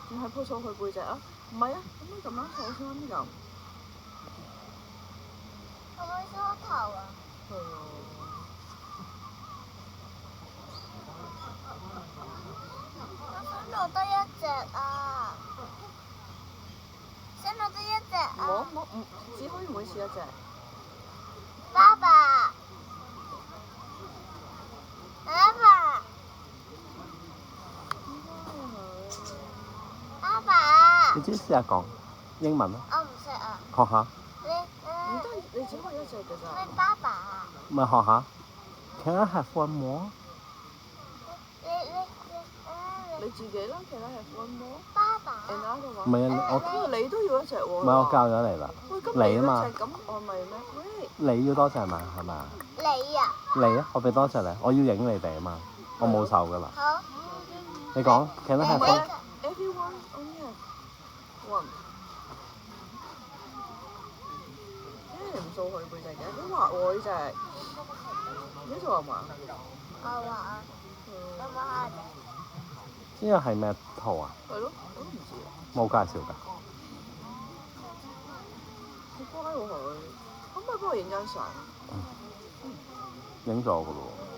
仲係鋪錯佢背脊啊？唔係啊，咁樣咁樣坐先咁。可唔可以梳頭啊？係啊。我想得一隻啊！想得一隻啊！唔，只可以每次一隻。爸爸，爸爸，爸爸。你自己試下講英文啊！我唔識啊。學下。你只可以一隻㗎咋？你爸爸。咪學下。Can I have one more？你自己啦，其他係 one more。爸爸。唔係啊，你都要一隻喎。唔係我教咗你啦。你啊嘛。咁我咪咩？喂。你要多謝嘛？係咪？你啊。你啊，我俾多謝你，我要影你哋啊嘛，我冇手㗎啦。好。你講 Can I have one？Everyone only have one。你唔掃佢背脊嘅？你畫喎呢隻。呢隻畫唔畫？我畫啊。我畫下啫。呢個係咩圖啊？係咯，我都唔知。冇介紹㗎。好乖喎佢，可唔可以幫我影張相？影咗㗎咯喎。